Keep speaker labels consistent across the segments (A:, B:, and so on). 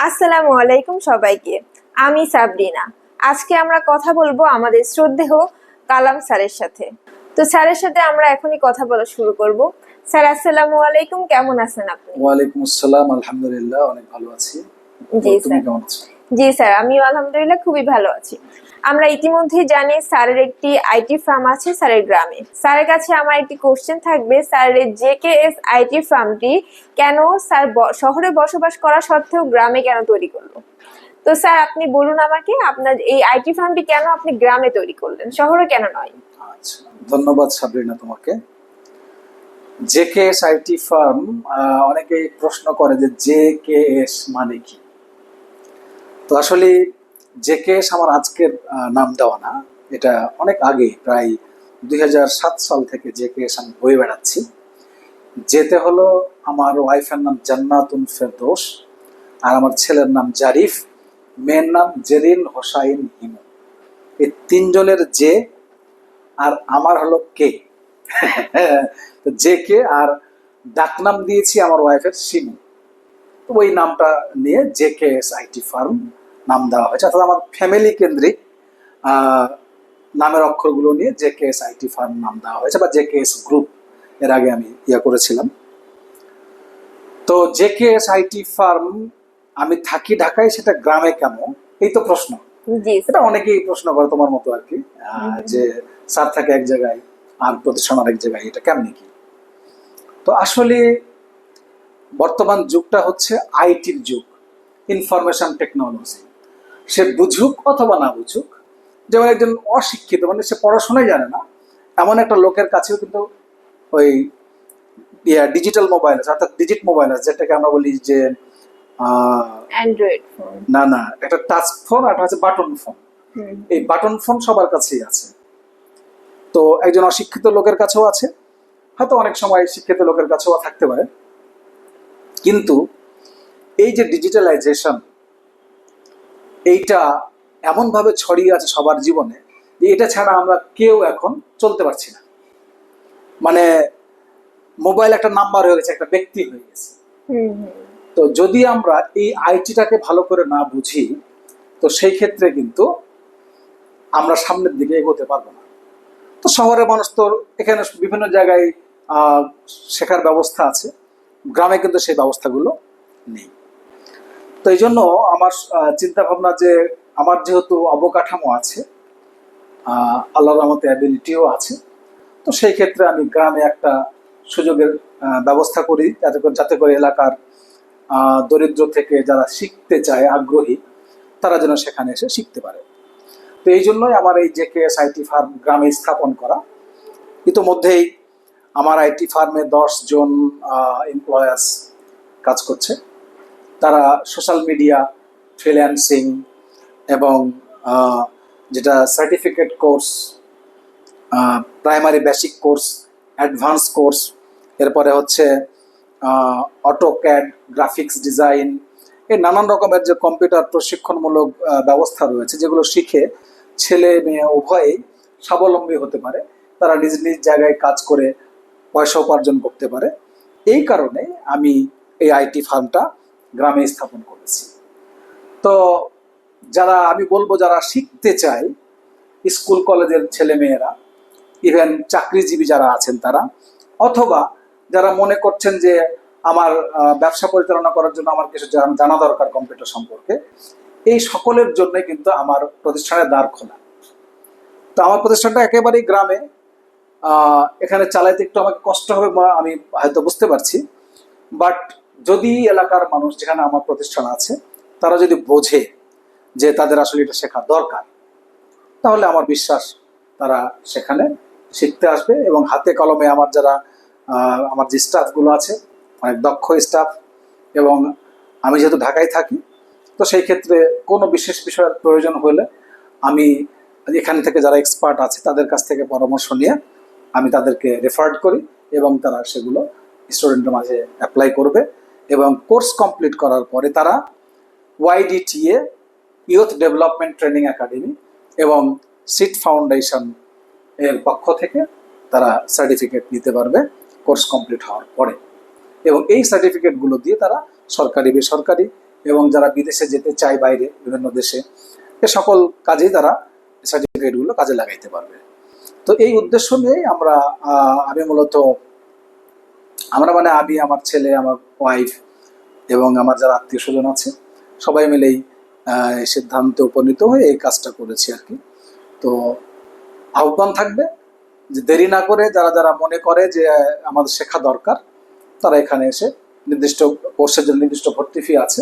A: আসসালামু আলাইকুম সবাইকে। আমি সাবরিনা। আজকে আমরা কথা বলবো আমাদের শ্রদ্ধেয় কালাম স্যারের সাথে। তো স্যারের সাথে আমরা এখনই কথা বলা শুরু করব। স্যার আসসালামু আলাইকুম, কেমন আছেন আপনি?
B: ওয়ালাইকুম আসসালাম, আলহামদুলিল্লাহ অনেক ভালো আছি।
A: জি
B: তুমি
A: স্যার।
B: কেমন আছো?
A: জি স্যার, আমিও আলহামদুলিল্লাহ খুবই ভালো আছি। আমরা ইতিমধ্যেই জানি স্যারের একটি আইটি ফার্ম আছে স্যারের গ্রামে। স্যারের কাছে আমার একটি কোশ্চেন থাকবে, স্যারের জেকেএস আইটি ফার্মটি কেন স্যার শহরে বসবাস করা সত্ত্বেও গ্রামে কেন তৈরি করলো? তো স্যার আপনি বলুন আমাকে, আপনার এই আইটি ফার্মটি কেন আপনি গ্রামে তৈরি করলেন, শহরে কেন নয়?
B: আচ্ছা, ধন্যবাদ সাবরিনা তোমাকে। জেকেএস আইটি ফার্ম, অনেকেই প্রশ্ন করে যে জেকেএস মানে কি। তো আসলে জেকেএস আমার আজকের নাম দেওয়া না, এটা অনেক আগে, প্রায় 2007 সাল থেকে জেকেএস আমি বয়ে বেড়াচ্ছি। যেতে হলো আমার ওয়াইফের নাম জান্নাতুন ফেরদৌস, আর আমার ছেলের নাম জারিফ, মেয়ের নাম জেরিন হোসাইন হিমু। এই তিনজনের যে, আর আমার হলো কে। যে কে, আর ডাকনাম দিয়েছি আমার ওয়াইফের শিমু। তো ওই নামটা নিয়ে জেকেএস আইটি ফার্ম নাম দেওয়া হয়েছে, অর্থাৎ আমার ফ্যামিলি কেন্দ্রিক নামের অক্ষরগুলো নিয়ে জেকেএস আইটি ফার্ম নাম দেওয়া হয়েছে, বা জেকেএস গ্রুপ এর আগে আমি করেছিলাম। তো জেকেএস আইটি ফার্ম, আমি থাকি ঢাকায়, সেটা গ্রামে কেন, এই তো প্রশ্ন। এটা অনেকেই প্রশ্ন করে তোমার মতো আর কি, যে স্যার থাকে এক জায়গায় আর প্রতিষ্ঠান আরেক জায়গায়, এটা কেমনি কি। তো আসলে বর্তমান যুগটা হচ্ছে আইটির যুগ, ইনফরমেশন টেকনোলজি। সে বুঝুক অথবা না বুঝুক, যেমন একজন অশিক্ষিত, মানে সে পড়াশোনাই জানে না, এমন একটা লোকের কাছেও কিন্তু ওই ডিজিটাল মোবাইল আছে, অর্থাৎ ডিজিট মোবাইল আছে, যেটাকে আমরা বলি যে
A: অ্যান্ড্রয়েড ফোন।
B: না, একটা টাচ ফোন আর হচ্ছে বাটন ফোন। এই বাটন ফোন সবার কাছেই আছে। তো একজন অশিক্ষিত লোকের কাছেও আছে, হয়তো অনেক সময় শিক্ষিত লোকের কাছেও থাকতে পারে। কিন্তু এই যে ডিজিটালাইজেশন, এইটা এমনভাবে ছড়িয়ে আছে সবার জীবনে যে এটা ছাড়া আমরা কেউ এখন চলতে পারছি না। মানে মোবাইল একটা নাম্বার হয়ে গেছে, একটা ব্যক্তি হয়ে গেছে। তো যদি আমরা এই আইটিটাকে ভালো করে না বুঝি, তো সেই ক্ষেত্রে কিন্তু আমরা সামনের দিকে এগোতে পারবো না। তো শহরের মানুষ তো এখানে বিভিন্ন জায়গায় শেখার ব্যবস্থা আছে, গ্রামে কিন্তু সেই ব্যবস্থাগুলো নেই। তো এই জন্য আমার চিন্তা ভাবনা যে আমার যেহেতু অবকাঠামো আছে, আল্লাহর রহমতে অ্যাবিলিটিও আছে, তো সেই ক্ষেত্রে আমি গ্রামে একটা সুযোগের ব্যবস্থা করি, যাতে করে এলাকার দরিদ্র থেকে যারা শিখতে চায়, আগ্রহী, তারা যেন সেখানে এসে শিখতে পারে। তো এই জন্যই আমার এই জেকেএস আইটি ফার্ম গ্রামে স্থাপন করা। ইতোমধ্যেই আমার আইটি ফার্মে 10 জন এমপ্লয়ার্স কাজ করছে। তারা সোশ্যাল মিডিয়া, ফ্রিল্যান্সিং এবং যেটা certificate course, primary basic course, advance course, এরপরে হচ্ছে অটোক্যাড, গ্রাফিক্স ডিজাইন, এই নানান রকমের যে কম্পিউটার প্রশিক্ষণমূলক ব্যবস্থা রয়েছে, যেগুলো শিখে ছেলে মেয়ে উভয়েই স্বাবলম্বী হতে পারে, তারা নিজ নিজ জায়গায় কাজ করে পয়সা উপার্জন করতে পারে। এই কারণে আমি এই আইটি ফার্মটা গ্রামে স্থাপন করেছি। তো যারা, আমি বলবো যারা শিখতে চায়, স্কুল কলেজের ছেলে মেয়েরা, ইভেন চাকরিজীবী যারা আছেন তারা, অথবা যারা মনে করছেন যে আমার ব্যবসা পরিচালনা করার জন্য আমার কিছু জানা দরকার কম্পিউটার সম্পর্কে, এই সকলের জন্য কিন্তু আমার প্রতিষ্ঠানের দ্বার খোলা। তো আমার প্রতিষ্ঠানটা একেবারেই গ্রামে, এখানে চালাইতে একটু আমাকে কষ্ট হবে, আমি হয়তো বুঝতে পারছি। বাট যদি এলাকার মানুষ, যেখানে আমার প্রতিষ্ঠান আছে, তারা যদি বোঝে যে তাদের আসলে এটা শেখা দরকার, তাহলে আমার বিশ্বাস তারা সেখানে শিখতে আসবে। এবং হাতে কলমে আমার যারা আমার যে স্টাফগুলো আছে, অনেক দক্ষ স্টাফ, এবং আমি যেহেতু ঢাকায় থাকি, তো সেই ক্ষেত্রে কোনো বিশেষ বিষয়ের প্রয়োজন হলে আমি এখান থেকে যারা এক্সপার্ট আছে তাদের কাছ থেকে পরামর্শ নিয়ে আমি তাদেরকে রেফার্ড করি, এবং তারা সেগুলো স্টুডেন্টের মাঝে অ্যাপ্লাই করবে। এবং কোর্স কমপ্লিট করার পরে তারা ওয়াইডিটিএ, ইউথ ডেভেলপমেন্ট ট্রেনিং একাডেমি এবং সিট ফাউন্ডেশন এর পক্ষ থেকে তারা সার্টিফিকেট নিতে পারবে কোর্স কমপ্লিট হওয়ার পরে। এবং এই সার্টিফিকেটগুলো দিয়ে তারা সরকারি বেসরকারি এবং যারা বিদেশে যেতে চায় বাইরে বিভিন্ন দেশে, এ সকল কাজেই তারা সার্টিফিকেটগুলো কাজে লাগাইতে পারবে। তো এই উদ্দেশ্য নিয়েই আমি মূলত আমি, আমার ছেলে, আমার ওয়াইফ এবং আমার যারা আত্মীয় স্বজন আছে সবাই মিলেই এই সিদ্ধান্তে উপনীত হয়ে এই কাজটা করেছি আর কি। তো আহ্বান থাকবে যে দেরি না করে যারা যারা মনে করে যে আমাদের শেখা দরকার, তারা এখানে এসে নির্দিষ্ট কোর্সের জন্য নির্দিষ্ট ভর্তি ফি আছে,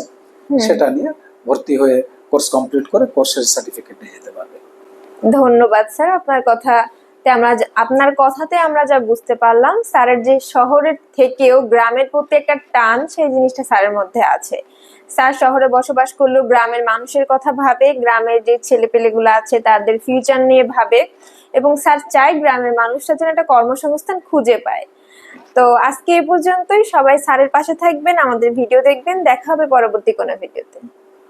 B: সেটা নিয়ে ভর্তি হয়ে কোর্স কমপ্লিট করে কোর্সের সার্টিফিকেট নিয়ে যেতে পারবে।
A: ধন্যবাদ স্যার, আপনার কথাতে আমরা যা বুঝতে পারলাম, স্যারের যে শহরের থেকেও গ্রামের প্রতি একটা টান, সেই জিনিসটা স্যারের মধ্যে আছে। স্যার শহরে বসবাস করলেও গ্রামের মানুষের কথা ভাবে, গ্রামের যে ছেলেপেলেগুলো আছে তাদের ফিউচার নিয়ে ভাবে, এবং স্যার চাই গ্রামের মানুষরা যেন একটা কর্মসংস্থান খুঁজে পায়। তো আজকে এই পর্যন্তই। সবাই স্যারের পাশে থাকবেন, আমাদের ভিডিও দেখবেন। দেখা হবে পরবর্তী কোনো ভিডিওতে।